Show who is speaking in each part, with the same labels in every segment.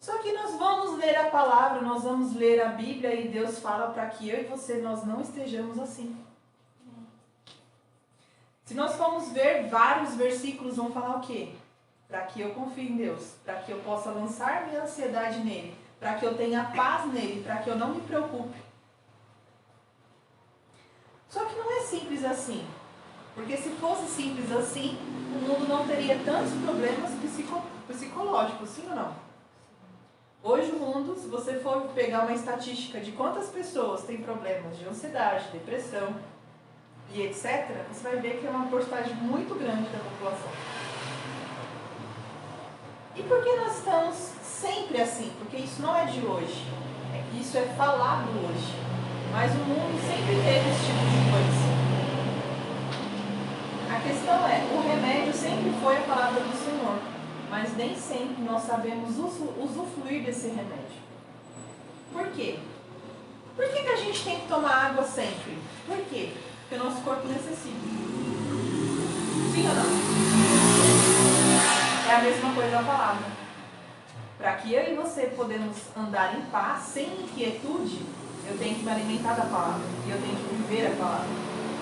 Speaker 1: Só que nós vamos ler a palavra, nós vamos ler a Bíblia e Deus fala para que eu e você, nós não estejamos assim. Se nós formos ver vários versículos, vão falar o quê? Para que eu confie em Deus, para que eu possa lançar minha ansiedade nele, para que eu tenha paz nele, para que eu não me preocupe. Só que não é simples assim. Porque se fosse simples assim, o mundo não teria tantos problemas psicológicos, sim ou não? Hoje o mundo, se você for pegar uma estatística de quantas pessoas têm problemas de ansiedade, depressão e etc., você vai ver que é uma porcentagem muito grande da população. E por que nós estamos sempre assim? Porque isso não é de hoje. É que isso é falado hoje. Mas o mundo sempre teve esse tipo de coisa. A questão é, o remédio sempre foi a palavra do Senhor. Mas nem sempre nós sabemos usufruir desse remédio. Por quê? Por que a gente tem que tomar água sempre? Por quê? Porque o nosso corpo necessita. Sim ou não? É a mesma coisa da palavra. Para que eu e você podemos andar em paz, sem inquietude, eu tenho que me alimentar da palavra. E eu tenho que viver a palavra.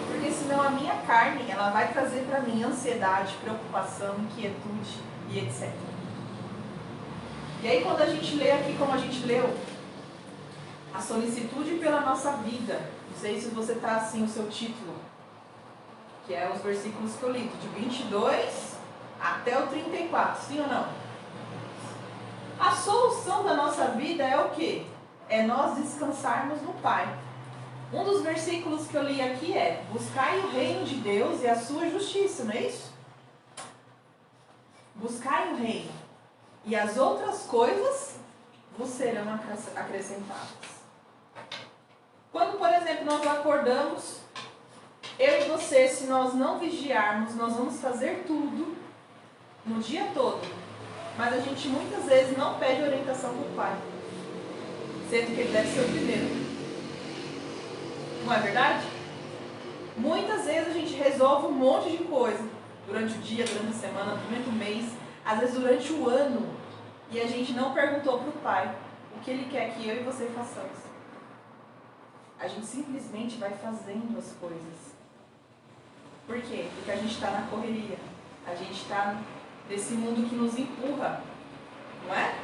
Speaker 1: Porque senão a minha carne, ela vai trazer para mim ansiedade, preocupação, inquietude e etc. E aí quando a gente lê aqui como a gente leu, a solicitude pela nossa vida, não sei se você está assim o seu título, que é os versículos que eu li, de 22 até o 34, sim ou não? A solução da nossa vida é o quê? É nós descansarmos no Pai. Um dos versículos que eu li aqui é: buscai o reino de Deus e a sua justiça, não é isso? Buscai o reino, e as outras coisas vos serão acrescentadas. Quando, por exemplo, nós acordamos, eu e você, se nós não vigiarmos, nós vamos fazer tudo no dia todo. Mas a gente muitas vezes não pede orientação do Pai, sendo que ele deve ser o primeiro. Não é verdade? Muitas vezes a gente resolve um monte de coisa durante o dia, durante a semana, durante o mês, às vezes durante o ano, e a gente não perguntou para o Pai o que Ele quer que eu e você façamos. A gente simplesmente vai fazendo as coisas. Por quê? Porque a gente está na correria. A gente está nesse mundo que nos empurra, não é?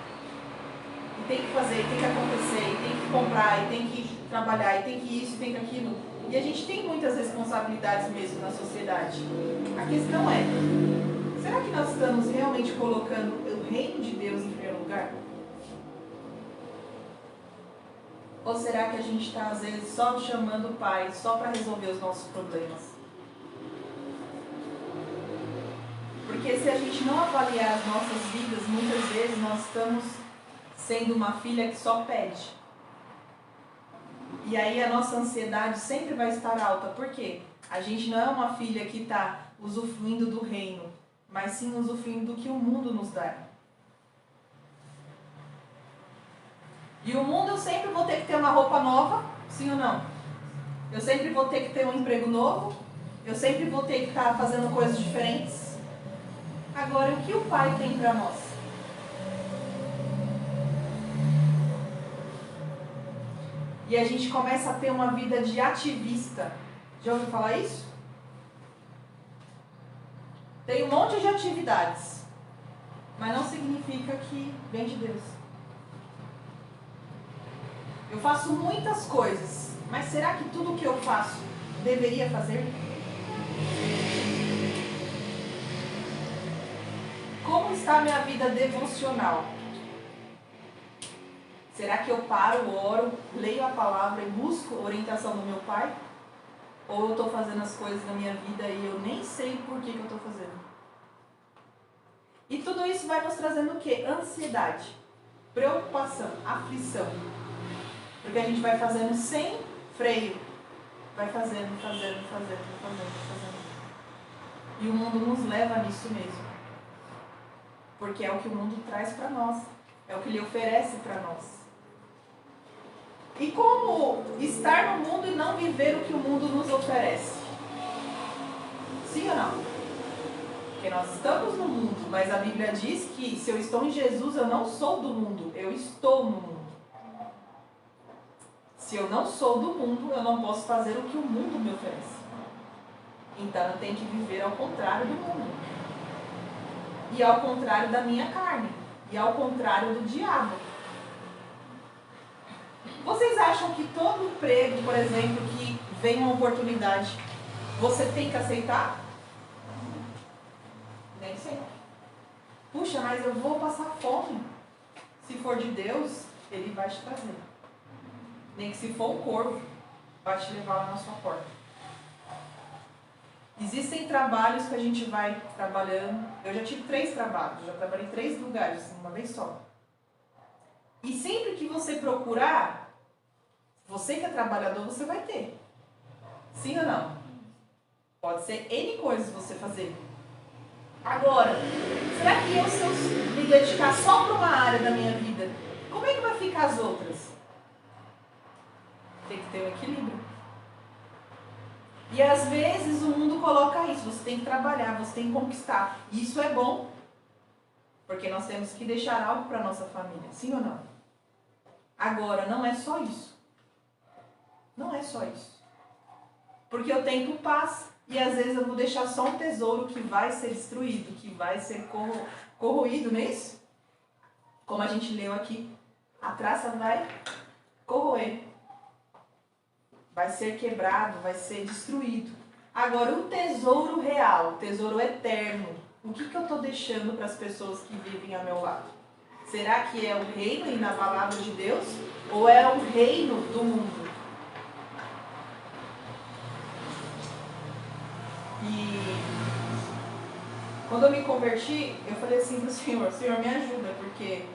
Speaker 1: E tem que fazer, tem que acontecer, e tem que comprar, e tem que trabalhar, e tem que isso, e tem que aquilo. E a gente tem muitas responsabilidades mesmo na sociedade. A questão é, será que nós estamos realmente colocando o reino de Deus em primeiro lugar? Ou será que a gente está, às vezes, só chamando o Pai, só para resolver os nossos problemas? Porque se a gente não avaliar as nossas vidas, muitas vezes nós estamos sendo uma filha que só pede. E aí a nossa ansiedade sempre vai estar alta. Por quê? A gente não é uma filha que está usufruindo do reino, mas sim usufruindo do que o mundo nos dá. E o mundo eu sempre vou ter que ter uma roupa nova, sim ou não? Eu sempre vou ter que ter um emprego novo, eu sempre vou ter que estar fazendo coisas diferentes. Agora, o que o Pai tem para nós? E a gente começa a ter uma vida de ativista. Já ouviu falar isso? Tem um monte de atividades, mas não significa que vem de Deus. Eu faço muitas coisas, mas será que tudo o que eu faço deveria fazer? Como está a minha vida devocional? Será que eu paro, oro, leio a palavra e busco orientação do meu Pai? Ou eu estou fazendo as coisas na minha vida e eu nem sei por que eu estou fazendo? E tudo isso vai nos trazendo o quê? Ansiedade, preocupação, aflição. Porque a gente vai fazendo sem freio. Vai fazendo. E o mundo nos leva nisso mesmo. Porque é o que o mundo traz para nós. É o que ele oferece para nós. E como estar no mundo e não viver o que o mundo nos oferece? Sim ou não? Porque nós estamos no mundo, mas a Bíblia diz que se eu eu estou em Jesus, eu não sou do mundo, eu estou no mundo. Se eu não sou do mundo, eu não posso fazer o que o mundo me oferece. Então eu tenho que viver ao contrário do mundo. E ao contrário da minha carne. E ao contrário do diabo. Vocês acham que todo emprego, por exemplo, que vem uma oportunidade, você tem que aceitar? Nem sempre. Puxa, mas eu vou passar fome. Se for de Deus, Ele vai te trazer. Nem que se for um corvo, vai te levar lá na sua porta. Existem trabalhos que a gente vai trabalhando. Eu já tive 3 trabalhos, já trabalhei em 3 lugares, uma vez só. E sempre que você procurar, você que é trabalhador, você vai ter. Sim ou não? Pode ser N coisas você fazer. Agora, será que eu, se eu me dedicar só para uma área da minha vida, como é que vai ficar as outras? Tem que ter um equilíbrio. E às vezes o mundo coloca isso, você tem que trabalhar, você tem que conquistar. Isso é bom, porque nós temos que deixar algo para a nossa família, sim ou não? Agora, não é só isso. Não é só isso. Porque eu tenho paz, e às vezes eu vou deixar só um tesouro que vai ser destruído, que vai ser corroído, não é isso? Como a gente leu aqui, a traça vai corroer. Vai ser quebrado, vai ser destruído. Agora, o tesouro real, o tesouro eterno, o que eu estou deixando para as pessoas que vivem ao meu lado? Será que é o reino inabalável de Deus? Ou é o reino do mundo? E quando eu me converti, eu falei assim para o Senhor, me ajuda, porque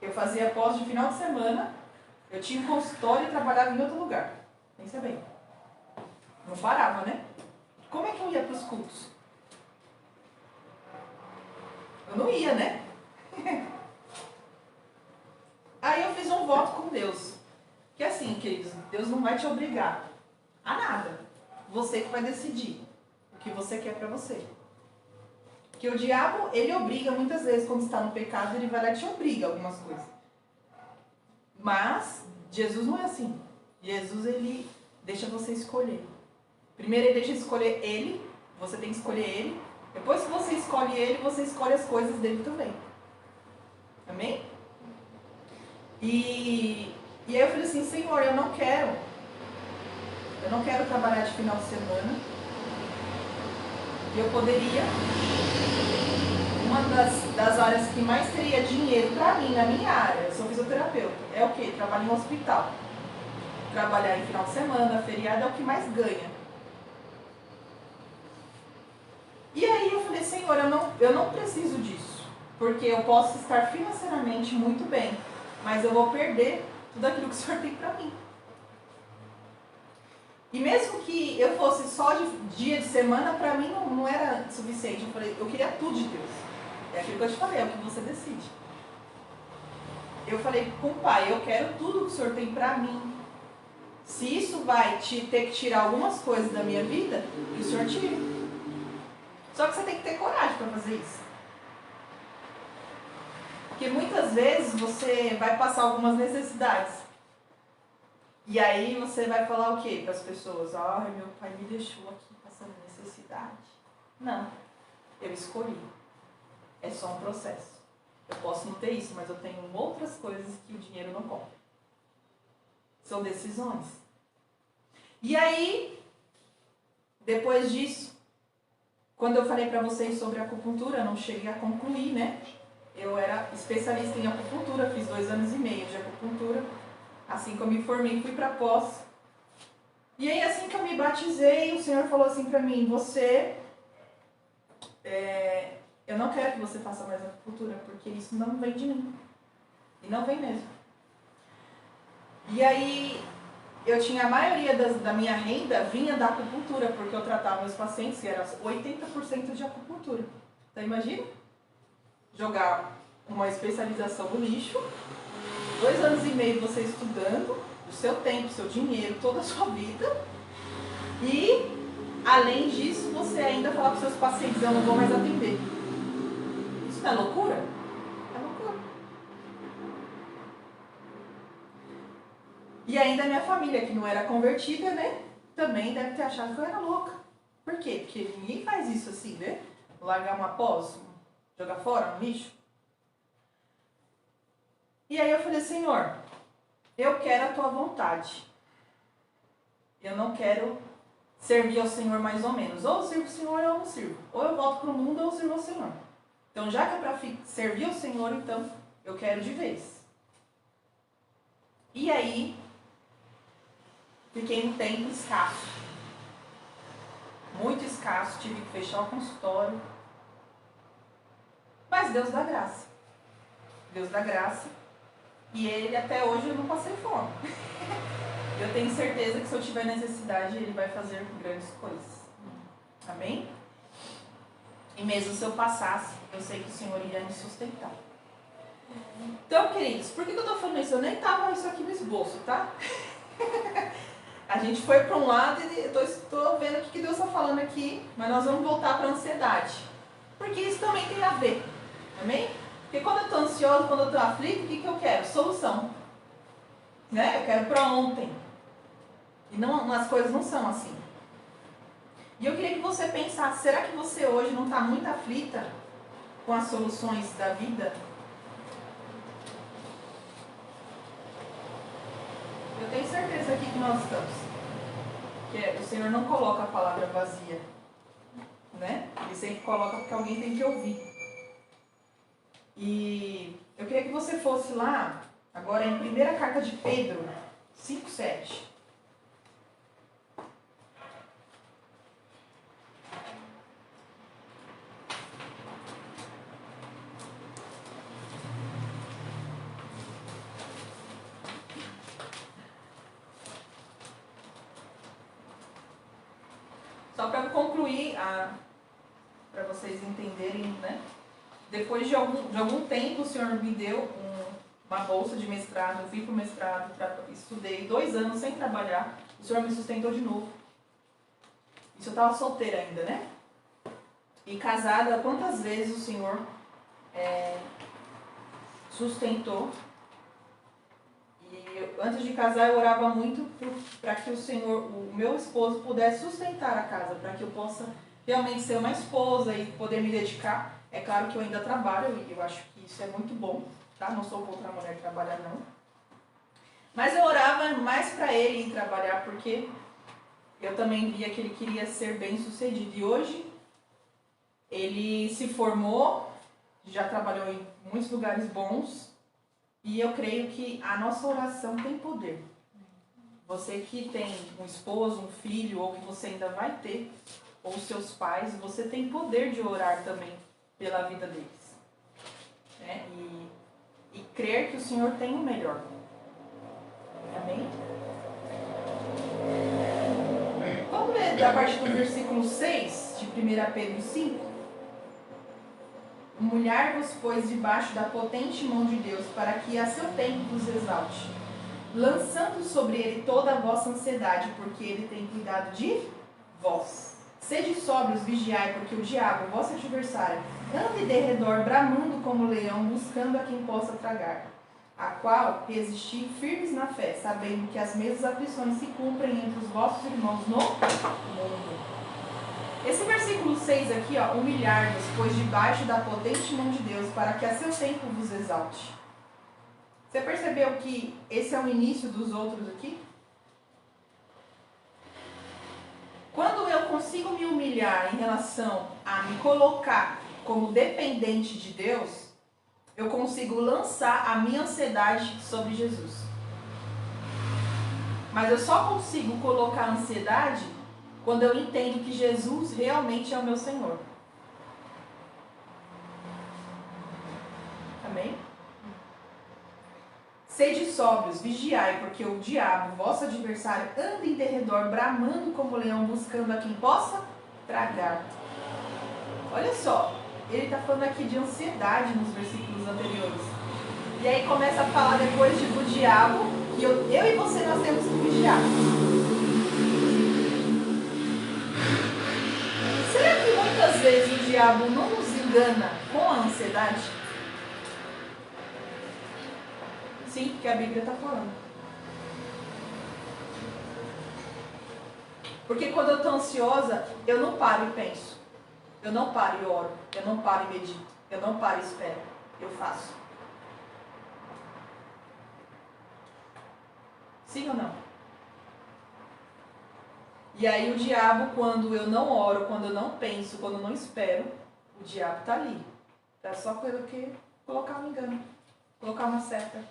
Speaker 1: eu fazia pós de final de semana, eu tinha um consultório e trabalhava em outro lugar. Pensa bem. Não parava, né? Como é que eu ia para os cultos? Eu não ia, né? Aí eu fiz um voto com Deus. Que assim, queridos, Deus não vai te obrigar a nada. Você que vai decidir o que você quer para você. Porque o diabo, ele obriga muitas vezes, quando está no pecado, ele vai lá e te obriga a algumas coisas. Mas Jesus não é assim. Jesus, ele deixa você escolher. Primeiro ele deixa escolher ele, você tem que escolher ele. Depois que você escolhe ele, você escolhe as coisas dele também. Amém? E aí eu falei assim, Senhor, eu não quero trabalhar de final de semana. E eu poderia, uma das áreas que mais teria dinheiro para mim, na minha área, eu sou fisioterapeuta, é o quê? Trabalho em um hospital. Trabalhar em final de semana, feriado, é o que mais ganha. E aí eu falei, Senhor, eu não preciso disso, porque eu posso estar financeiramente muito bem, mas eu vou perder tudo aquilo que o Senhor tem para mim. E mesmo que eu fosse só de dia de semana, para mim não era suficiente. Eu falei, eu queria tudo de Deus. É aquilo que eu te falei, é o que você decide. Eu falei com o Pai, eu quero tudo que o Senhor tem para mim. Se isso vai ter que tirar algumas coisas da minha vida, que o Senhor tire. Só que você tem que ter coragem para fazer isso. Porque muitas vezes você vai passar algumas necessidades. E aí você vai falar o quê para as pessoas? Ai, meu pai me deixou aqui passando necessidade. Não, eu escolhi. É só um processo. Eu posso não ter isso, mas eu tenho outras coisas que o dinheiro não compra. São decisões. E aí, depois disso, quando eu falei para vocês sobre acupuntura, eu não cheguei a concluir, né? Eu era especialista em acupuntura, fiz 2 anos e meio de acupuntura. Assim que eu me formei, fui para pós. E aí, assim que eu me batizei, o Senhor falou assim para mim, eu não quero que você faça mais acupuntura, porque isso não vem de mim. E não vem mesmo. E aí, eu tinha a maioria da minha renda vinha da acupuntura, porque eu tratava meus pacientes, que era 80% de acupuntura. Então, imagina jogar uma especialização no lixo, 2 anos e meio você estudando, o seu tempo, o seu dinheiro, toda a sua vida, e, além disso, você ainda falar para os seus pacientes, eu não vou mais atender. Isso não é loucura? E ainda a minha família, que não era convertida, né? Também deve ter achado que eu era louca. Por quê? Porque ninguém faz isso assim, né? Largar uma pós, jogar fora no lixo. E aí eu falei, Senhor, eu quero a tua vontade. Eu não quero servir ao Senhor mais ou menos. Ou eu sirvo o Senhor ou eu não sirvo. Ou eu volto para o mundo ou eu sirvo ao Senhor. Então, já que é para servir ao Senhor, então, eu quero de vez. E aí, fiquei um tempo escasso. Muito escasso, tive que fechar o consultório. Mas Deus dá graça. Deus dá graça. E Ele, até hoje, eu não passei fome. Eu tenho certeza que se eu tiver necessidade, Ele vai fazer grandes coisas. Amém? E mesmo se eu passasse, eu sei que o Senhor iria me sustentar. Então, queridos, por que eu estou falando isso? Eu nem estava isso aqui no esboço, tá? A gente foi para um lado e estou vendo o que Deus está falando aqui, mas nós vamos voltar para a ansiedade. Porque isso também tem a ver. Amém? Porque quando eu estou ansiosa, quando eu estou aflito, o que eu quero? Solução. Né? Eu quero para ontem. E não, as coisas não são assim. E eu queria que você pensasse, será que você hoje não está muito aflita com as soluções da vida? Eu tenho certeza aqui que nós estamos. Que o Senhor não coloca a palavra vazia. Né? Ele sempre coloca porque alguém tem que ouvir. E eu queria que você fosse lá, agora em 1ª carta de Pedro, 5:7. Só para concluir, para vocês entenderem, né? Depois de algum tempo, o Senhor me deu uma bolsa de mestrado. Eu fui para o mestrado, estudei 2 anos sem trabalhar. O Senhor me sustentou de novo. Isso eu estava solteira ainda, né? E casada, quantas vezes o Senhor sustentou. E antes de casar, eu orava muito para que o Senhor, o meu esposo, pudesse sustentar a casa, para que eu possa realmente ser uma esposa e poder me dedicar. É claro que eu ainda trabalho e eu acho que isso é muito bom, tá? Não sou contra a mulher trabalhar, não. Mas eu orava mais para ele ir trabalhar, porque eu também via que ele queria ser bem sucedido. E hoje, ele se formou, já trabalhou em muitos lugares bons, e eu creio que a nossa oração tem poder. Você que tem um esposo, um filho, ou que você ainda vai ter, ou seus pais, você tem poder de orar também pela vida deles. Né? E crer que o Senhor tem o melhor. Amém? Vamos ler a partir do versículo 6 de 1 Pedro 5. Humilhar-vos, pois, debaixo da potente mão de Deus, para que a seu tempo vos exalte, lançando sobre ele toda a vossa ansiedade, porque ele tem cuidado de vós. Sede sóbrios, vigiai, porque o diabo, vosso adversário, anda em derredor, bramando como leão, buscando a quem possa tragar, a qual resistir firmes na fé, sabendo que as mesmas aflições se cumprem entre os vossos irmãos no mundo. Esse versículo 6 aqui, ó, humilhar-vos, pois debaixo da potente mão de Deus, para que a seu tempo vos exalte. Você percebeu que esse é o início dos outros aqui? Quando eu consigo me humilhar em relação a me colocar como dependente de Deus, eu consigo lançar a minha ansiedade sobre Jesus. Mas eu só consigo colocar a ansiedade quando eu entendo que Jesus realmente é o meu Senhor. Amém? Sede sóbrios, vigiai, porque o diabo, vosso adversário, anda em derredor, bramando como leão, buscando a quem possa tragar. Olha só, ele está falando aqui de ansiedade nos versículos anteriores. E aí começa a falar depois do diabo, que eu e você nós temos que vigiar. Será que muitas vezes o diabo não nos engana com a ansiedade? Sim, porque a Bíblia está falando. Porque quando eu estou ansiosa, eu não paro e penso. Eu não paro e oro. Eu não paro e medito. Eu não paro e espero. Eu faço. Sim ou não? E aí o diabo, quando eu não oro, quando eu não penso, quando eu não espero, o diabo está ali. É só pelo que colocar um engano. Colocar uma seta.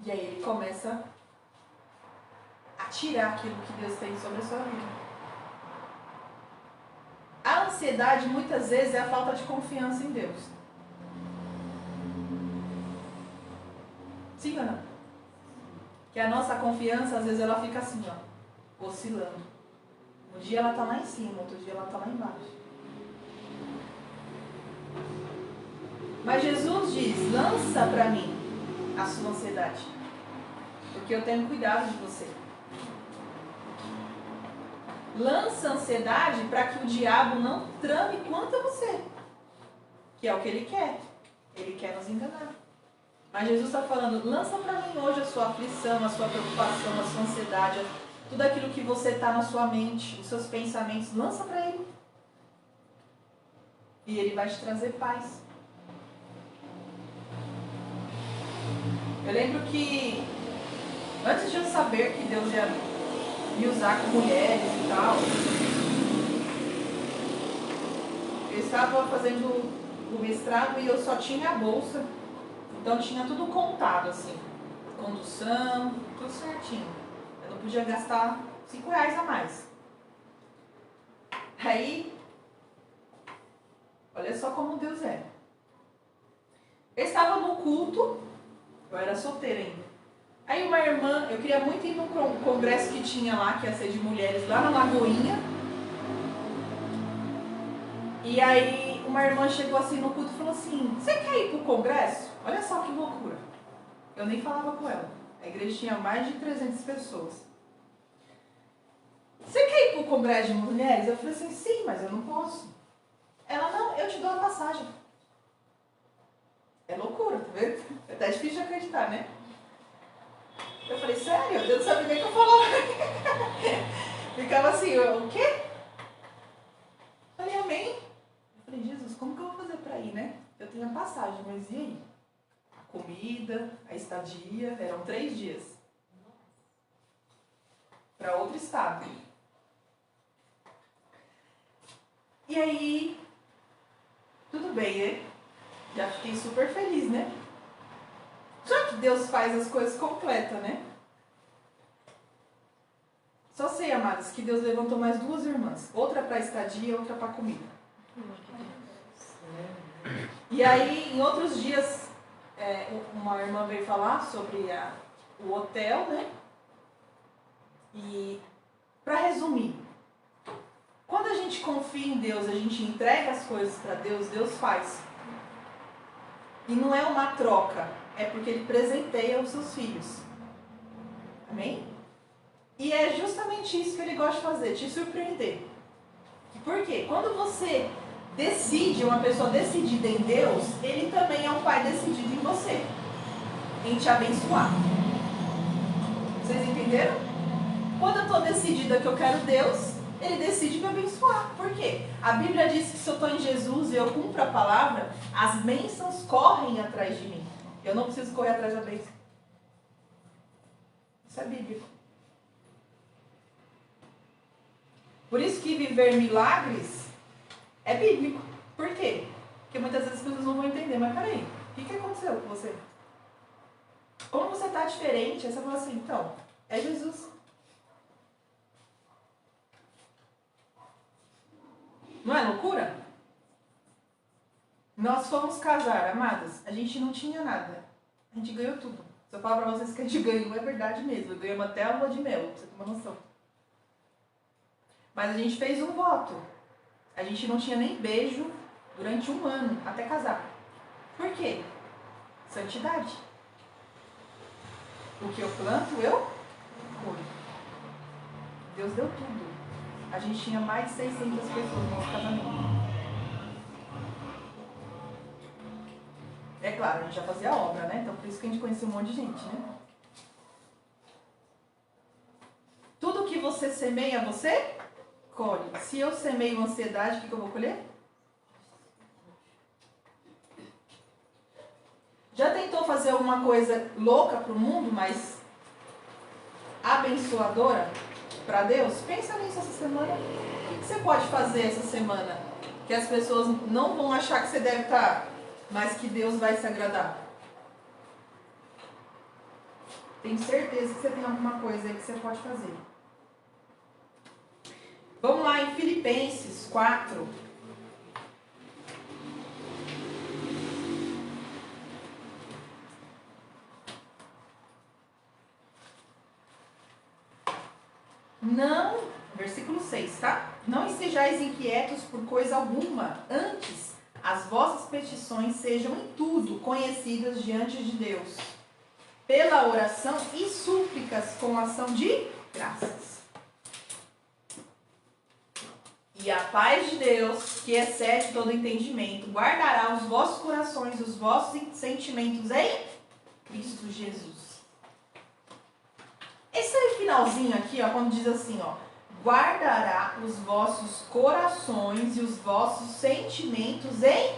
Speaker 1: E aí ele começa a tirar aquilo que Deus tem sobre a sua vida. A ansiedade muitas vezes é a falta de confiança em Deus. Sim ou não? Que a nossa confiança, às vezes, ela fica assim, ó, oscilando. Um dia ela está lá em cima, outro dia ela está lá embaixo. Mas Jesus diz, lança para mim a sua ansiedade, porque eu tenho cuidado de você. Lança a ansiedade para que o diabo não trame contra você, que é o que ele quer. Ele quer nos enganar. Mas Jesus está falando, lança para mim hoje a sua aflição, a sua preocupação, a sua ansiedade, tudo aquilo que você está na sua mente, os seus pensamentos, lança para ele. E ele vai te trazer paz. Eu lembro que, antes de eu saber que Deus ia me usar com mulheres e tal, eu estava fazendo o mestrado e eu só tinha a bolsa. Então tinha tudo contado, assim. Condução, tudo certinho. Eu não podia gastar R$5 a mais. Aí, olha só como Deus é. Eu estava no culto, eu era solteira ainda. Aí uma irmã, eu queria muito ir no congresso que tinha lá, que ia ser de mulheres, lá na Lagoinha. E aí uma irmã chegou assim no culto e falou assim, você quer ir pro congresso? Olha só que loucura. Eu nem falava com ela. A igreja tinha mais de 300 pessoas. Você quer ir pro congresso de mulheres? Eu falei assim, sim, mas eu não posso. Ela, não, eu te dou a passagem. É loucura, tá vendo? É até difícil de acreditar, né? Eu falei, sério? Eu não sabia nem o que eu falava. Ficava assim, o quê? Eu falei, amém. Eu falei, Jesus, como que eu vou fazer pra ir, né? Eu tenho a passagem, mas e aí? A comida, a estadia, eram 3 dias. Para outro estado. E aí, tudo bem, né? Já fiquei super feliz, né? Já que Deus faz as coisas completas, né? Só sei, amados, que Deus levantou mais 2 irmãs. Outra para estadia e outra para comida. E aí, em outros dias, uma irmã veio falar sobre o hotel, né? E, para resumir, quando a gente confia em Deus, a gente entrega as coisas para Deus, Deus faz. E não é uma troca, é porque Ele presenteia os seus filhos. Amém? E é justamente isso que Ele gosta de fazer, te surpreender. Por quê? Quando você decide, uma pessoa decidida em Deus, Ele também é um Pai decidido em você, em te abençoar. Vocês entenderam? Quando eu estou decidida que eu quero Deus, Ele decide me abençoar. Por quê? A Bíblia diz que se eu estou em Jesus e eu cumpro a palavra, as bênçãos correm atrás de mim. Eu não preciso correr atrás da bênção. Isso é bíblico. Por isso que viver milagres é bíblico. Por quê? Porque muitas vezes as pessoas não vão entender. Mas peraí, o que aconteceu com você? Como você está diferente? Aí você fala assim, então, é Jesus. Não é loucura? Nós fomos casar, amadas. A gente não tinha nada. A gente ganhou tudo. Se eu falar pra vocês que a gente ganhou, é verdade mesmo. Ganhamos até a lua de mel, pra você ter uma noção. Mas a gente fez um voto. A gente não tinha nem beijo durante 1 ano, até casar. Por quê? Santidade. O que eu planto, eu colho. Deus deu tudo. A gente tinha mais de 600 pessoas no nosso casamento. É claro, a gente já fazia obra, né? Então por isso que a gente conhecia um monte de gente, né? semeia, você colhe. Se eu semeio ansiedade, o que eu vou colher? Já tentou fazer alguma coisa louca para o mundo, mas abençoadora para Deus? Pensa nisso essa semana. O que você pode fazer essa semana que as pessoas não vão achar que você deve estar, mas que Deus vai se agradar? Tenho certeza que você tem alguma coisa aí que você pode fazer. Vamos lá em Filipenses 4. Não, versículo 6, tá? Não estejais inquietos por coisa alguma, antes as vossas petições sejam em tudo conhecidas diante de Deus, pela oração e súplicas com ação de graças. E a paz de Deus, que excede todo entendimento, guardará os vossos corações, os vossos sentimentos em Cristo Jesus. Esse finalzinho aqui, ó, quando diz assim, ó, guardará os vossos corações e os vossos sentimentos em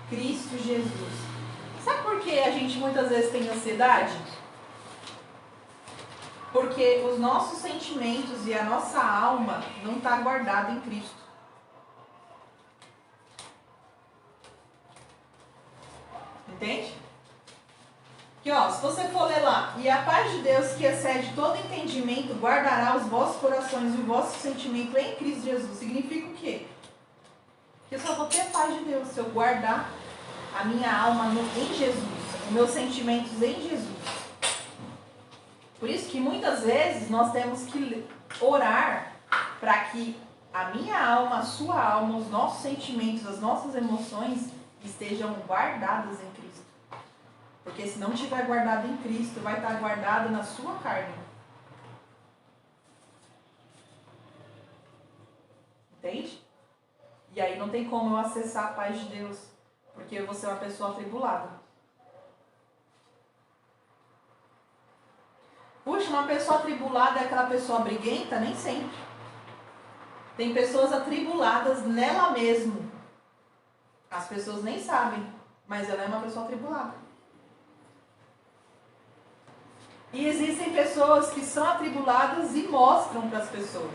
Speaker 1: Cristo Jesus. Sabe por que a gente muitas vezes tem ansiedade? Porque os nossos sentimentos e a nossa alma não está guardada em Cristo. Entende? Aqui, ó, se você for ler lá, e a paz de Deus que excede todo entendimento guardará os vossos corações e o vosso sentimento em Cristo Jesus. Significa o quê? Que eu só vou ter a paz de Deus se eu guardar a minha alma em Jesus, os meus sentimentos em Jesus. Por isso que muitas vezes nós temos que orar para que a minha alma, a sua alma, os nossos sentimentos, as nossas emoções estejam guardadas em Cristo. Porque se não estiver guardado em Cristo, vai estar guardado na sua carne. Entende? E aí não tem como eu acessar a paz de Deus, porque eu vou ser uma pessoa atribulada. Puxa, uma pessoa atribulada é aquela pessoa briguenta? Nem sempre. Tem pessoas atribuladas nela mesma. As pessoas nem sabem, mas ela é uma pessoa atribulada. E existem pessoas que são atribuladas e mostram para as pessoas.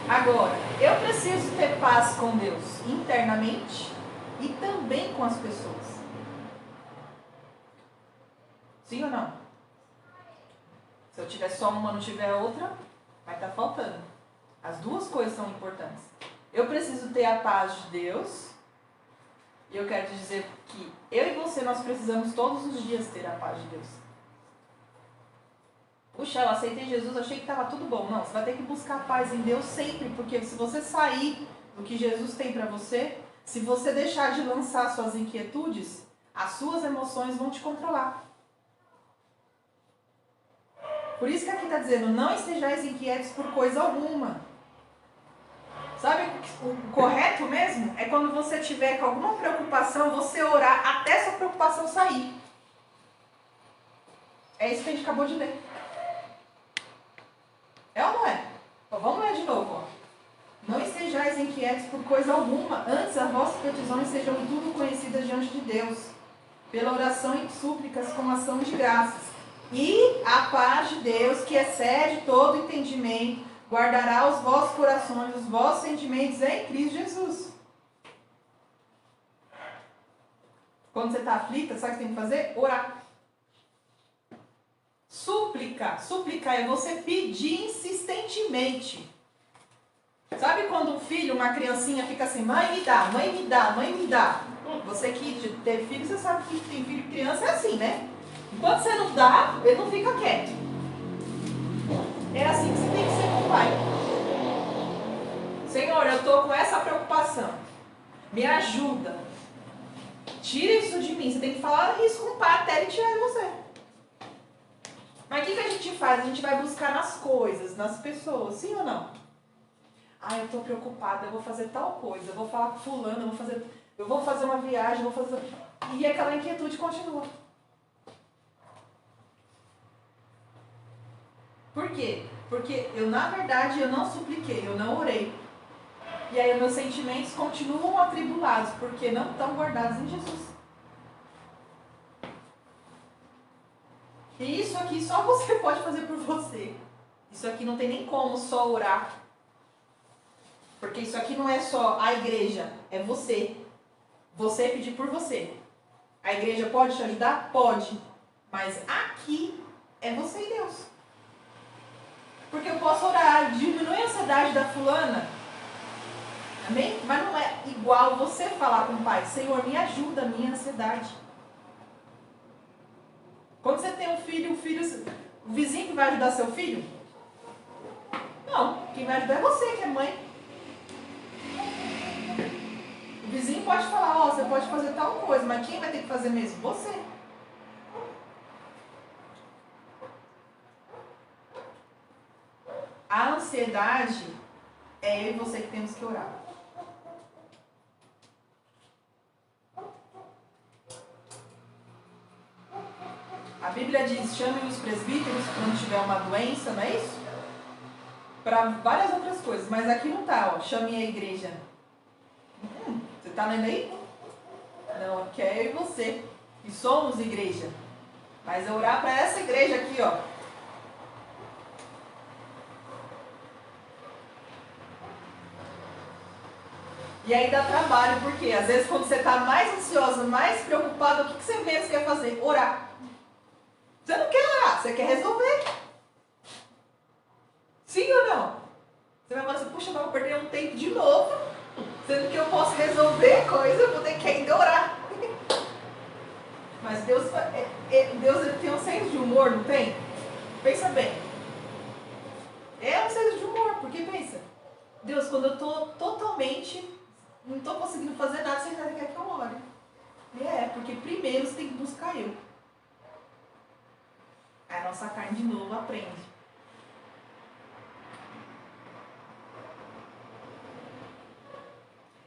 Speaker 1: Agora, eu preciso ter paz com Deus internamente e também com as pessoas. Sim ou não? Se eu tiver só uma, não tiver outra, vai estar faltando. As duas coisas são importantes. Eu preciso ter a paz de Deus. E eu quero te dizer que eu e você, nós precisamos todos os dias ter a paz de Deus. Puxa, eu aceitei Jesus, achei que estava tudo bom. Não, você vai ter que buscar a paz em Deus sempre, porque se você sair do que Jesus tem para você, se você deixar de lançar suas inquietudes, as suas emoções vão te controlar. Por isso que aqui está dizendo, não estejais inquietos por coisa alguma. Sabe o correto mesmo? É quando você tiver com alguma preocupação, você orar até essa preocupação sair. É isso que a gente acabou de ler. É ou não é? Então, vamos ler de novo. Ó. Não estejais inquietos por coisa alguma, antes as vossas petições sejam tudo conhecidas diante de Deus, pela oração e súplicas com ação de graças. E a paz de Deus, que excede todo entendimento, guardará os vossos corações, os vossos sentimentos em Cristo Jesus. Quando você está aflita, sabe o que tem que fazer? Orar. Súplica. Súplica é você pedir insistentemente. Sabe quando um filho, uma criancinha fica assim, mãe me dá, mãe me dá, mãe me dá. Você que teve filho, você sabe que tem filho e criança é assim, né? Enquanto você não dá, ele não fica quieto. É assim que você tem que ser com o pai. Senhor, eu estou com essa preocupação. Me ajuda. Tira isso de mim. Você tem que falar isso com o pai até ele tirar de você. Mas o que a gente faz? A gente vai buscar nas coisas, nas pessoas. Sim ou não? Ah, eu estou preocupada. Eu vou fazer tal coisa. Eu vou falar com fulano. Eu vou fazer uma viagem. E aquela inquietude continua. quê? Porque eu, na verdade, eu não supliquei, eu não orei. E aí meus sentimentos continuam atribulados, porque não estão guardados em Jesus. E isso aqui só você pode fazer por você. Isso aqui não tem nem como só orar. Porque isso aqui não é só a igreja, é você. Você pedir por você. A igreja pode te ajudar? Pode. Mas aqui é você e Deus. Porque eu posso orar, diminui a ansiedade da fulana. Amém? Mas não é igual você falar com o Pai: Senhor, me ajuda a minha ansiedade. Quando você tem um filho, o vizinho que vai ajudar seu filho? Não, quem vai ajudar é você, que é mãe. O vizinho pode falar: ó, você pode fazer tal coisa, mas quem vai ter que fazer mesmo? Você. A ansiedade é eu e você que temos que orar. A Bíblia diz: chamem os presbíteros quando tiver uma doença, não é isso? Para várias outras coisas, mas aqui não está, ó, chame a igreja. Você está lendo aí? Não, aqui é eu e você, que somos igreja. Mas é orar para essa igreja aqui, ó. E aí dá trabalho, porque às vezes quando você está mais ansiosa, mais preocupada, o que você menos quer fazer? Orar. Você não quer orar, você quer resolver. Sim ou não? Você vai falar assim: puxa, mas eu vou perder um tempo de novo, sendo que eu posso resolver coisa, eu vou ter que ainda orar. Mas Deus ele tem um senso de humor, não tem? Pensa bem. É um senso de humor, porque pensa: Deus, quando eu estou totalmente, não estou conseguindo fazer nada, você ainda quer que eu ore. Porque primeiro você tem que buscar eu. Aí a nossa carne de novo aprende.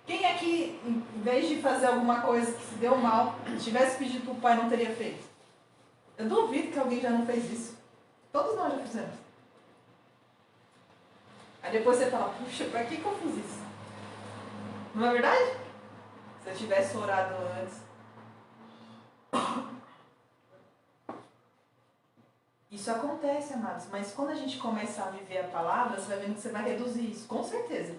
Speaker 1: Quem aqui, em vez de fazer alguma coisa que se deu mal, tivesse pedido para o pai, não teria feito? Eu duvido que alguém já não fez isso. Todos nós já fizemos. Aí depois você fala: puxa, para que eu fiz isso? Não é verdade? Se eu tivesse orado antes. Isso acontece, amados. Mas quando a gente começa a viver a palavra, você vai vendo que você vai reduzir isso. Com certeza.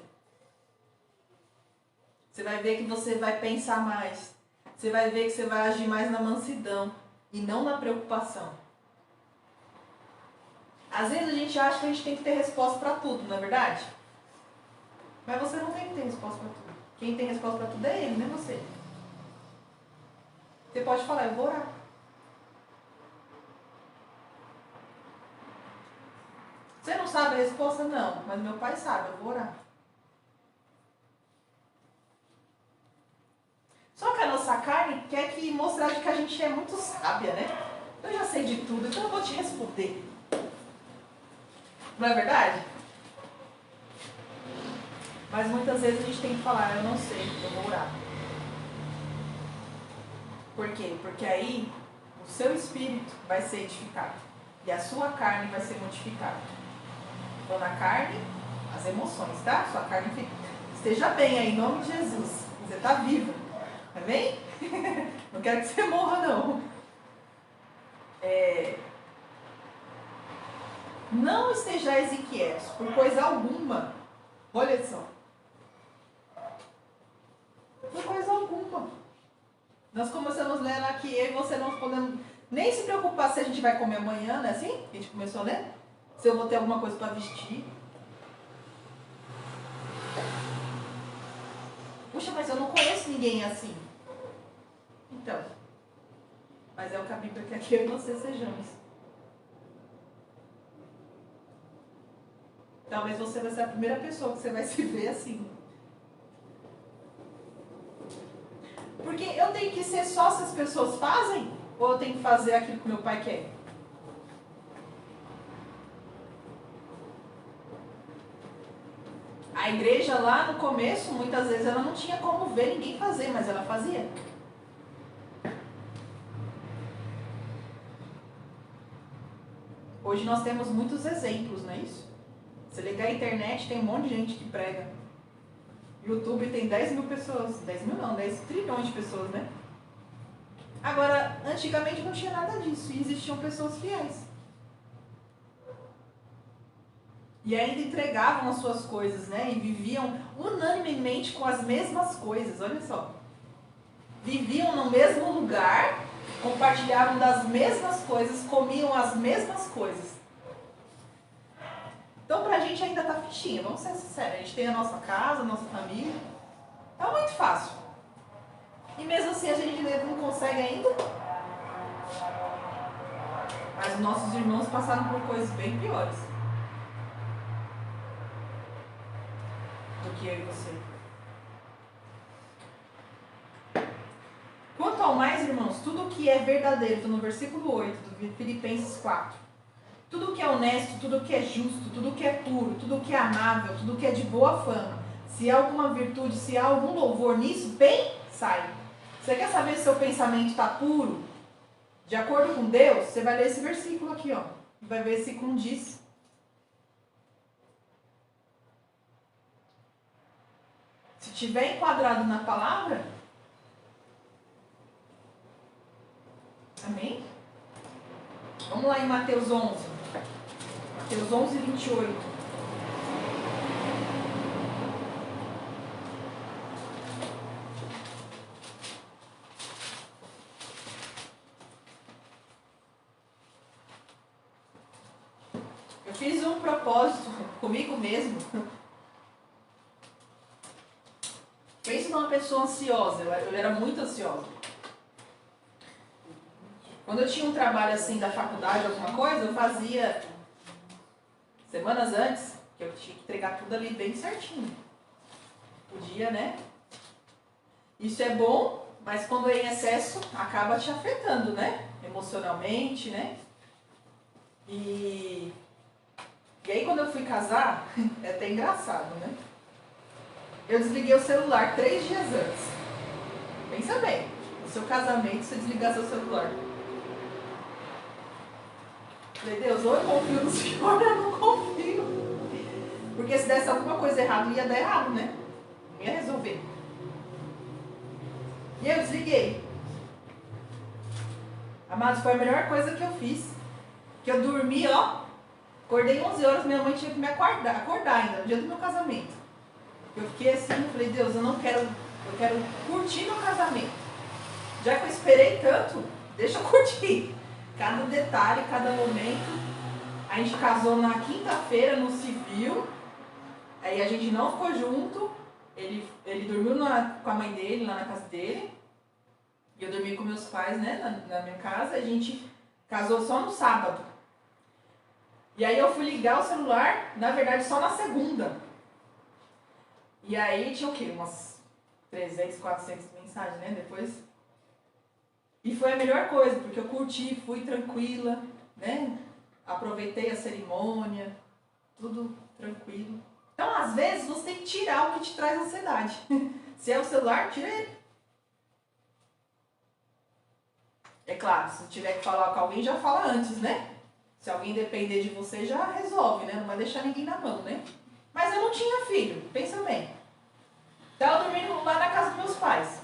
Speaker 1: Você vai ver que você vai pensar mais. Você vai ver que você vai agir mais na mansidão e não na preocupação. Às vezes a gente acha que a gente tem que ter resposta para tudo, não é verdade? Mas você não tem que ter resposta para tudo. Quem tem resposta para tudo é ele, não é você. Você pode falar: eu vou orar. Você não sabe a resposta? Não, mas meu pai sabe, eu vou orar. Só que a nossa carne quer que mostrar que a gente é muito sábia, né? Eu já sei de tudo, então eu vou te responder. Não é verdade? Mas muitas vezes a gente tem que falar: eu não sei, eu vou orar. Por quê? Porque aí o seu espírito vai ser edificado e a sua carne vai ser modificada. Então na carne, as emoções, tá? Sua carne esteja bem aí, em nome de Jesus. Você está viva. Amém? Não quero que você morra, não. Não estejais inquietos por coisa alguma. Olha só. Por coisa alguma. Nós começamos lendo aqui, eu e você não podemos nem se preocupar se a gente vai comer amanhã, não é assim? A gente começou a ler? Se eu vou ter alguma coisa para vestir. Puxa, mas eu não conheço ninguém assim. Então, mas é o que a Bíblia quer que eu e você sejamos. Talvez você vai ser a primeira pessoa que você vai se ver assim. Porque eu tenho que ser só se as pessoas fazem? Ou eu tenho que fazer aquilo que meu pai quer? A igreja lá no começo, muitas vezes ela não tinha como ver ninguém fazer, mas ela fazia. Hoje nós temos muitos exemplos, não é isso? Se ligar a internet, tem um monte de gente que prega. YouTube tem 10 mil pessoas. 10 mil não, 10 trilhões de pessoas, né? Agora, antigamente não tinha nada disso. E existiam pessoas fiéis. E ainda entregavam as suas coisas, né? E viviam unanimemente com as mesmas coisas. Olha só. Viviam no mesmo lugar, compartilhavam das mesmas coisas, comiam as mesmas coisas. Então, pra gente ainda tá fichinha, vamos ser sinceros. A gente tem a nossa casa, a nossa família. Tá muito fácil. E mesmo assim a gente não consegue ainda. Mas os nossos irmãos passaram por coisas bem piores do que eu e você. Quanto ao mais, irmãos, tudo que é verdadeiro, estou no versículo 8 do Filipenses 4. Tudo que é honesto, tudo que é justo, tudo que é puro, tudo que é amável, tudo que é de boa fama. Se há alguma virtude, se há algum louvor nisso, pensai. Você quer saber se seu pensamento está puro? De acordo com Deus, você vai ler esse versículo aqui, ó. Vai ver se condiz. Se tiver enquadrado na palavra, amém? Vamos lá em Mateus 11. Mateus 11, 28. Eu fiz um propósito comigo mesmo. Pensa numa pessoa ansiosa. Eu era muito ansiosa. Quando eu tinha um trabalho assim da faculdade, alguma coisa, eu fazia semanas antes, que eu tinha que entregar tudo ali bem certinho. Podia, né? Isso é bom, mas quando é em excesso, acaba te afetando, né? Emocionalmente, né? E aí quando eu fui casar, é até engraçado, né? Eu desliguei o celular 3 dias antes. Pensa bem, no seu casamento, você desligar seu celular. Falei, Deus, ou eu confio no Senhor ou eu não confio. Porque se desse alguma coisa errada, ia dar errado, né? Não ia resolver. E eu desliguei. Amados, foi a melhor coisa que eu fiz. Que eu dormi, ó. Acordei 11 horas, minha mãe tinha que me acordar ainda, no dia do meu casamento. Eu fiquei assim, eu falei, Deus, eu quero curtir meu casamento. Já que eu esperei tanto, deixa eu curtir. Cada detalhe, cada momento. A gente casou na quinta-feira, no civil. Aí a gente não ficou junto. Ele dormiu com a mãe dele, lá na casa dele. E eu dormi com meus pais, né, na minha casa. A gente casou só no sábado. E aí eu fui ligar o celular, na verdade, só na segunda. E aí tinha o quê? Umas 300, 400 mensagens, né, depois. E foi a melhor coisa, porque eu curti, fui tranquila, né? Aproveitei a cerimônia, tudo tranquilo. Então, às vezes, você tem que tirar o que te traz ansiedade. Se é o celular, tira ele. É claro, se tiver que falar com alguém, já fala antes, né? Se alguém depender de você, já resolve, né? Não vai deixar ninguém na mão, né? Mas eu não tinha filho, pensa bem. Estava dormindo lá na casa dos meus pais.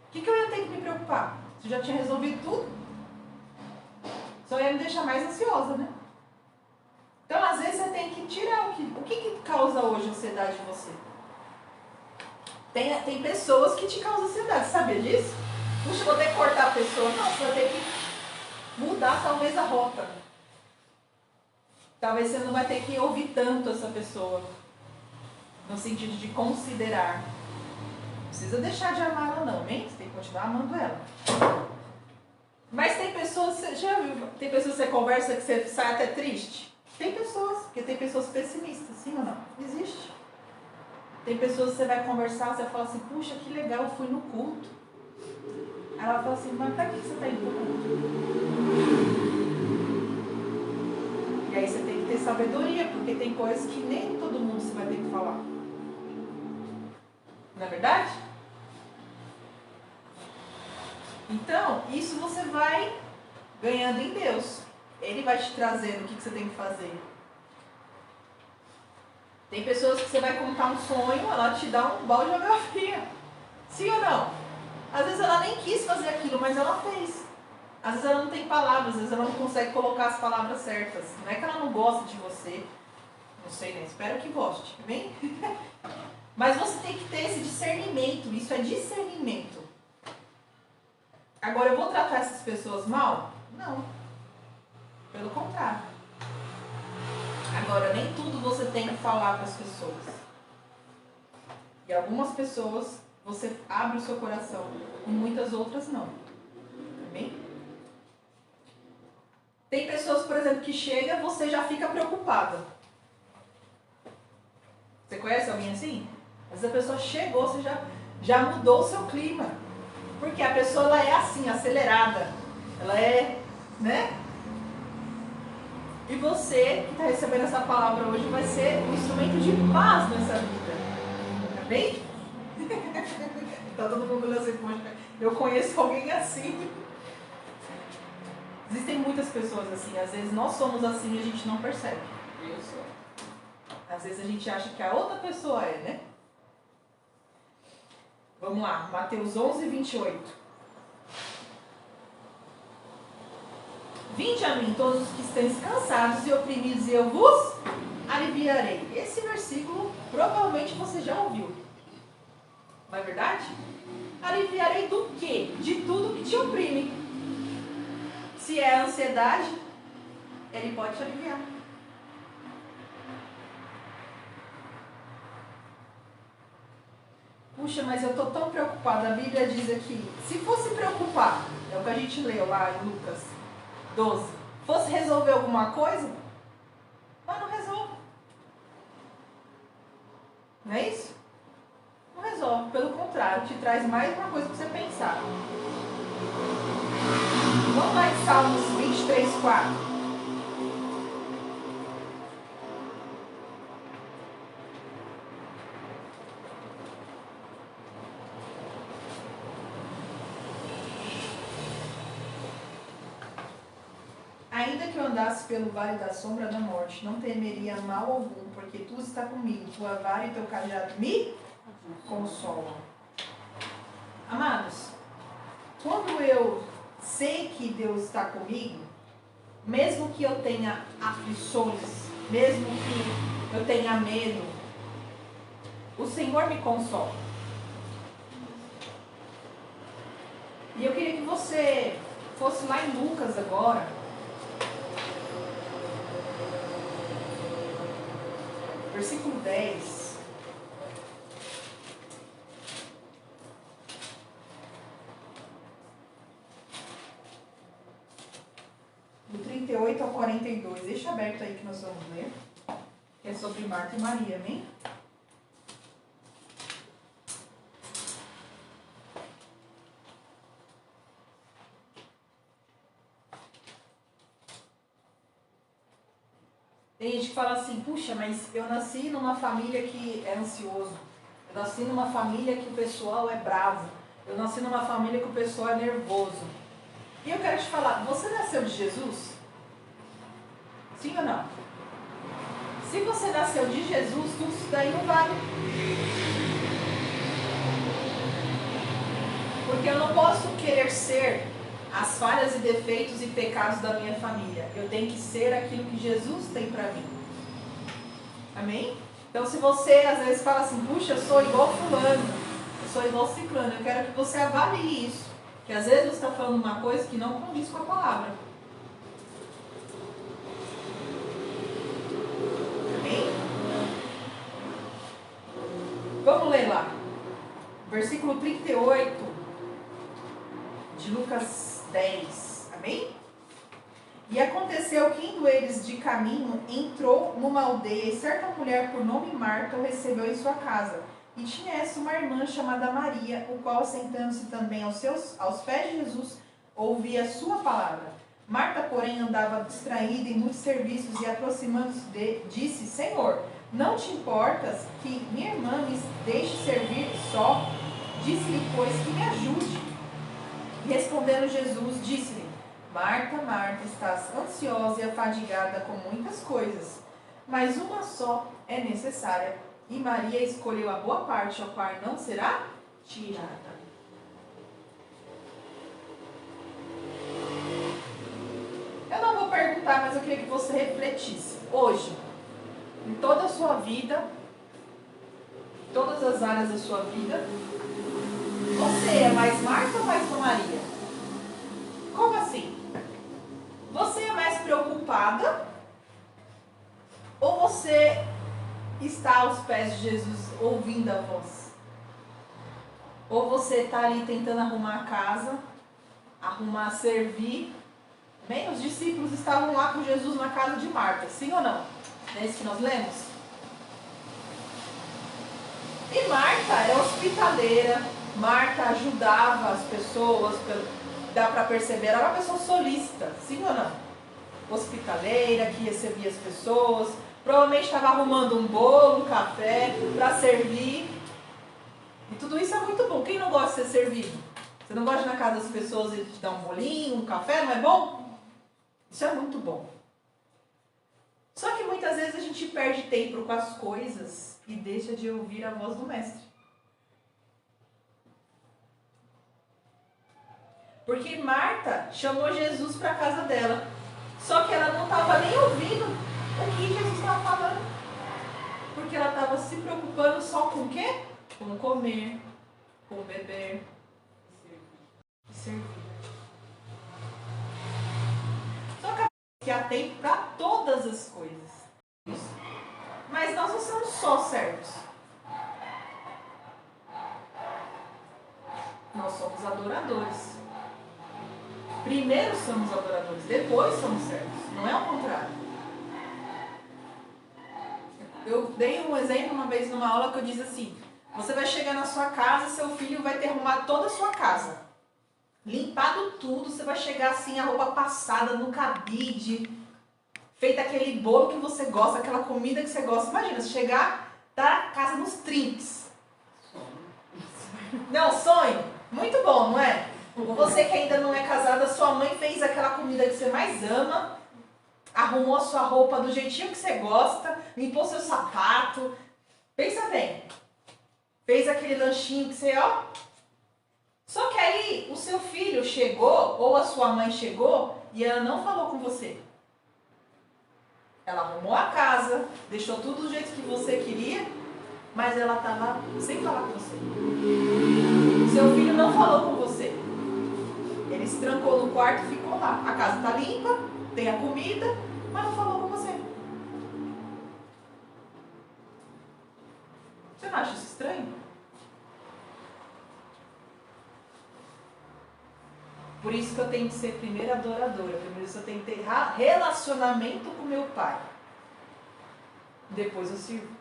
Speaker 1: O que eu ia ter que me preocupar? Se já tinha resolvido tudo? Só ia me deixar mais ansiosa, né? Então, às vezes, você tem que tirar o que causa hoje ansiedade em você. Tem pessoas que te causam ansiedade, sabia disso? Puxa, vou ter que cortar a pessoa. Não, você vai ter que mudar talvez a rota. Talvez você não vai ter que ouvir tanto essa pessoa. No sentido de considerar. Não precisa deixar de amar ela não, hein? Você tem que continuar amando ela. Mas tem pessoas, você já viu? Tem pessoas que você conversa que você sai até triste? Tem pessoas, porque tem pessoas pessimistas, sim ou não? Existe. Tem pessoas que você vai conversar, você fala assim, puxa, que legal, eu fui no culto. Aí ela fala assim, mas pra que você está indo pro culto? E aí você tem que ter sabedoria, porque tem coisas que nem todo mundo você vai ter que falar. Não é verdade? Então, isso você vai ganhando em Deus. Ele vai te trazendo o que você tem que fazer. Tem pessoas que você vai contar um sonho, ela te dá um balde de água fria. Sim ou não? Às vezes ela nem quis fazer aquilo, mas ela fez. Às vezes ela não tem palavras, às vezes ela não consegue colocar as palavras certas. Não é que ela não gosta de você. Não sei, né? Espero que goste, amém? Mas você tem que ter esse discernimento. Isso é discernimento. Agora, eu vou tratar essas pessoas mal? Não. Pelo contrário. Agora, nem tudo você tem que falar para as pessoas. E algumas pessoas você abre o seu coração. E muitas outras não. Amém? Tem pessoas, por exemplo, que chega, você já fica preocupada. Você conhece alguém assim? Mas a pessoa chegou, você já mudou o seu clima. Porque a pessoa ela é assim, acelerada. Ela é, né? E você que está recebendo essa palavra hoje vai ser um instrumento de paz nessa vida. Amém? Tá todo mundo olhando assim, poxa, eu conheço alguém assim. Existem muitas pessoas assim. Às vezes nós somos assim e a gente não percebe. Eu sou. Às vezes a gente acha que a outra pessoa é, né? Vamos lá, Mateus 11, 28. Vinde a mim todos os que estão cansados e oprimidos e eu vos aliviarei. Esse versículo provavelmente você já ouviu. Não é verdade? Aliviarei do quê? De tudo que te oprime. Se é a ansiedade, ele pode te aliviar. Puxa, mas eu estou tão preocupada. A Bíblia diz aqui, se fosse preocupar, é o que a gente leu lá em Lucas 12, fosse resolver alguma coisa, mas não resolve. Não é isso? Não resolve, pelo contrário, te traz mais uma coisa para você pensar. Vamos lá em Salmos 23, 4. Ainda que eu andasse pelo vale da sombra da morte, não temeria mal algum, porque tu está comigo, tua vara e teu cajado me consolam. Amados, quando eu sei que Deus está comigo, mesmo que eu tenha aflições, mesmo que eu tenha medo, o Senhor me consola. E eu queria que você fosse lá em Lucas agora. Versículo 10. Do 38 ao 42. Deixa aberto aí que nós vamos ler. É sobre Marta e Maria, amém? Tem gente que fala assim, puxa, mas eu nasci numa família que é ansioso. Eu nasci numa família que o pessoal é bravo. Eu nasci numa família que o pessoal é nervoso. E eu quero te falar, você nasceu de Jesus? Sim ou não? Se você nasceu de Jesus, tudo isso daí não vale. Porque eu não posso querer ser as falhas e defeitos e pecados da minha família. Eu tenho que ser aquilo que Jesus tem para mim. Amém? Então se você às vezes fala assim, puxa, eu sou igual fulano, eu sou igual ciclano, eu quero que você avalie isso. Que às vezes você está falando uma coisa que não condiz com a palavra. Amém? Vamos ler lá. Versículo 38 de Lucas 10. Amém? E aconteceu que, indo eles de caminho, entrou numa aldeia, e certa mulher por nome Marta o recebeu em sua casa. E tinha essa uma irmã chamada Maria, o qual, sentando-se também aos pés de Jesus, ouvia a sua palavra. Marta, porém, andava distraída em muitos serviços, e aproximando-se disse, Senhor, não te importas que minha irmã me deixe servir só? Disse-lhe, pois, que me ajude. E respondendo Jesus, disse-lhe, Marta, Marta, estás ansiosa e afadigada com muitas coisas, mas uma só é necessária. E Maria escolheu a boa parte, a qual não será tirada. Eu não vou perguntar, mas eu queria que você refletisse. Hoje, em toda a sua vida, todas as áreas da sua vida, você é mais Marta ou mais Maria? Como assim? Você é mais preocupada ou você está aos pés de Jesus ouvindo a voz? Ou você está ali tentando arrumar a casa, arrumar, servir? Bem, os discípulos estavam lá com Jesus na casa de Marta, sim ou não? É isso que nós lemos? E Marta era hospitaleira, Marta ajudava as pessoas, dá para perceber, era uma pessoa solícita, sim ou não? Hospitaleira, que recebia as pessoas, provavelmente estava arrumando um bolo, um café para servir. E tudo isso é muito bom. Quem não gosta de ser servido? Você não gosta de ir na casa das pessoas e te dar um bolinho, um café, não é bom? Isso é muito bom. Só que muitas vezes a gente perde tempo com as coisas e deixa de ouvir a voz do mestre. Porque Marta chamou Jesus para a casa dela. Só que ela não estava nem ouvindo o que Jesus estava falando. Porque ela estava se preocupando só com o quê? Com comer, com beber e servir. Só que há tempo para todas as coisas. Mas nós não somos só certos. Nós somos adoradores. Primeiro somos adoradores, depois somos certos. Não é o contrário. Eu dei um exemplo uma vez numa aula que eu disse assim: você vai chegar na sua casa, seu filho vai ter arrumado toda a sua casa. Limpado tudo, você vai chegar assim, a roupa passada no cabide, feito aquele bolo que você gosta, aquela comida que você gosta. Imagina, você chegar, tá a casa nos trinques. Não, sonho? Muito bom, não é? Você que ainda não é casada, sua mãe fez aquela comida que você mais ama, arrumou a sua roupa do jeitinho que você gosta, limpou seu sapato. Pensa bem. Fez aquele lanchinho que você, ó. Só que aí o seu filho chegou, ou a sua mãe chegou, e ela não falou com você. Ela arrumou a casa, deixou tudo do jeito que você queria, mas ela estava sem falar com você. Seu filho não falou com você. Ele se trancou no quarto e ficou lá. A casa está limpa, tem a comida, mas não falou com você. Você não acha isso estranho? Por isso que eu tenho que ser primeiro adoradora. Primeiro eu tenho que ter relacionamento com meu pai. Depois eu sirvo.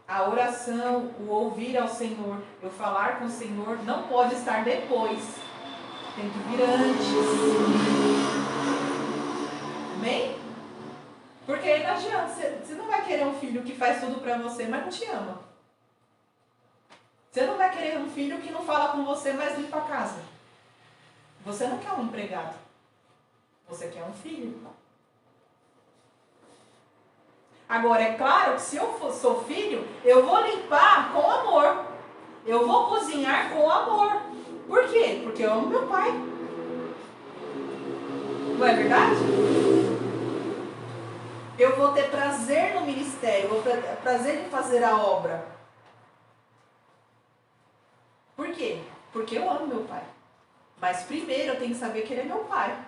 Speaker 1: A oração, o ouvir ao Senhor, eu falar com o Senhor, não pode estar depois. Tem que vir antes. Amém? Porque aí não adianta. Você não vai querer um filho que faz tudo pra você, mas não te ama. Você não vai querer um filho que não fala com você, mas limpa a casa. Você não quer um empregado. Você quer um filho. Agora, é claro que se eu sou filho, eu vou limpar com amor. Eu vou cozinhar com amor. Por quê? Porque eu amo meu pai. Não é verdade? Eu vou ter prazer no ministério, eu vou ter prazer em fazer a obra. Por quê? Porque eu amo meu pai. Mas primeiro eu tenho que saber que ele é meu pai.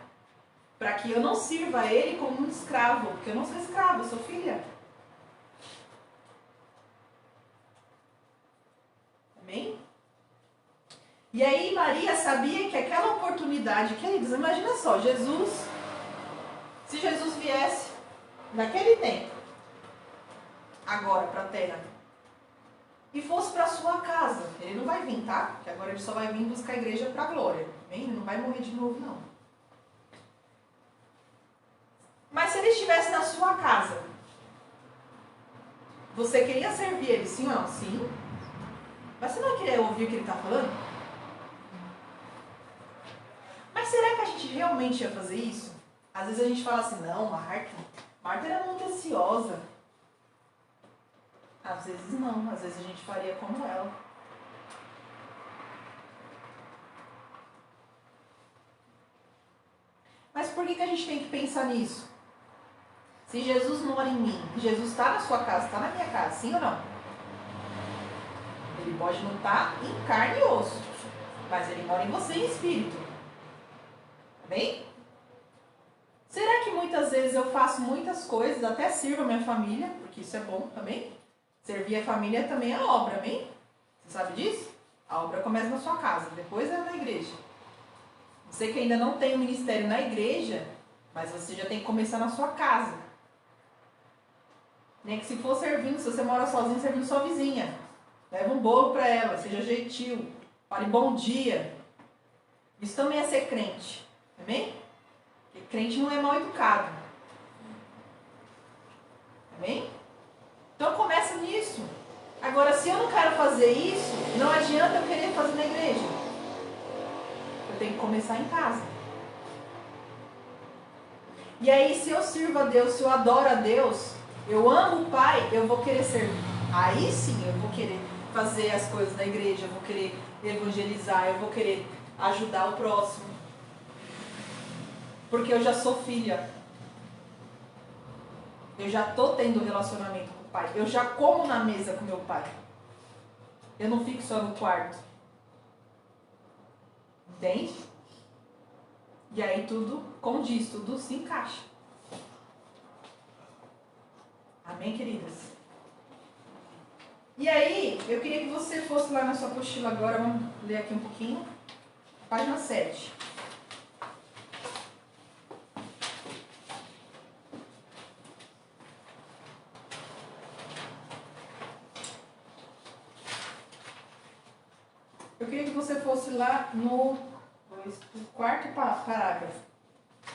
Speaker 1: Para que eu não sirva a ele como um escravo. Porque eu não sou escravo, eu sou filha. Amém? E aí Maria sabia que aquela oportunidade, queridos, imagina só, Jesus, se Jesus viesse naquele tempo, agora para a terra, e fosse para sua casa, ele não vai vir, tá? Porque agora ele só vai vir buscar a igreja para a glória, amém? Ele não vai morrer de novo, não. Mas se ele estivesse na sua casa, você queria servir ele, sim ou não? Sim. Mas você não queria ouvir o que ele está falando? realmente ia fazer isso? Às vezes a gente fala assim, não, Marta era muito ansiosa. Às vezes não, às vezes a gente faria como ela. Mas por que a gente tem que pensar nisso? Se Jesus mora em mim, Jesus está na sua casa, está na minha casa, sim ou não? Ele pode não estar em carne e osso, mas ele mora em você em espírito. Amém? Será que muitas vezes eu faço muitas coisas, até sirvo a minha família, porque isso é bom também? Servir a família também é obra, amém? Você sabe disso? A obra começa na sua casa, depois é na igreja. Você que ainda não tem um ministério na igreja, mas você já tem que começar na sua casa. Nem que se for servindo, se você mora sozinho, servindo sua vizinha. Leva um bolo para ela, seja gentil. Fale bom dia. Isso também é ser crente. Amém? Porque crente não é mal educado. Amém? Então começa nisso. Agora, se eu não quero fazer isso, não adianta eu querer fazer na igreja. Eu tenho que começar em casa. E aí, se eu sirvo a Deus, se eu adoro a Deus, eu amo o Pai, eu vou querer servir. Aí sim, eu vou querer fazer as coisas na igreja, eu vou querer evangelizar, eu vou querer ajudar o próximo. Porque eu já sou filha. Eu já estou tendo relacionamento com o Pai. Eu já como na mesa com meu Pai. Eu não fico só no quarto. Entende? E aí tudo condiz, tudo se encaixa. Amém, queridas? E aí, eu queria que você fosse lá na sua apostila agora, vamos ler aqui um pouquinho. Página 7. Eu queria que você fosse lá no quarto parágrafo.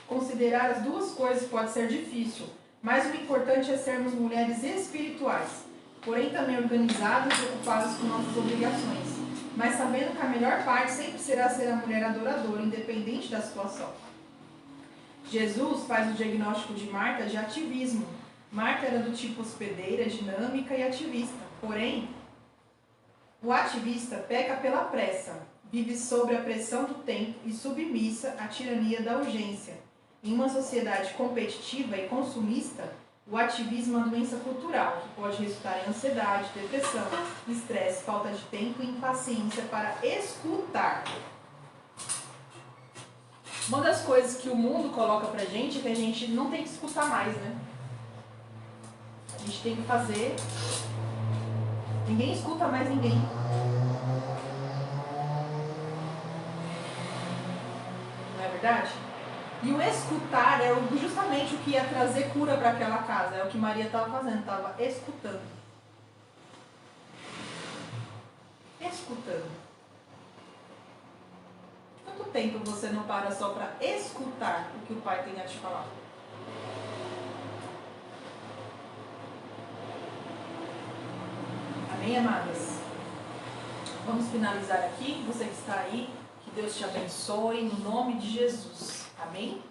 Speaker 1: Considerar as duas coisas pode ser difícil, mas o importante é sermos mulheres espirituais, porém também organizadas e ocupadas com nossas obrigações, mas sabendo que a melhor parte sempre será ser a mulher adoradora, independente da situação. Jesus faz o diagnóstico de Marta de ativismo. Marta era do tipo hospedeira, dinâmica e ativista, porém, o ativista peca pela pressa, vive sob a pressão do tempo e submissa à tirania da urgência. Em uma sociedade competitiva e consumista, o ativismo é uma doença cultural que pode resultar em ansiedade, depressão, estresse, falta de tempo e impaciência para escutar. Uma das coisas que o mundo coloca pra gente é que a gente não tem que escutar mais, né? A gente tem que fazer. Ninguém escuta mais ninguém. Não é verdade? E o escutar é justamente o que ia trazer cura para aquela casa. É o que Maria estava fazendo, estava escutando. Escutando. Quanto tempo você não para só para escutar o que o Pai tem a te falar? Amém, amadas? Vamos finalizar aqui. Você que está aí, que Deus te abençoe no nome de Jesus. Amém?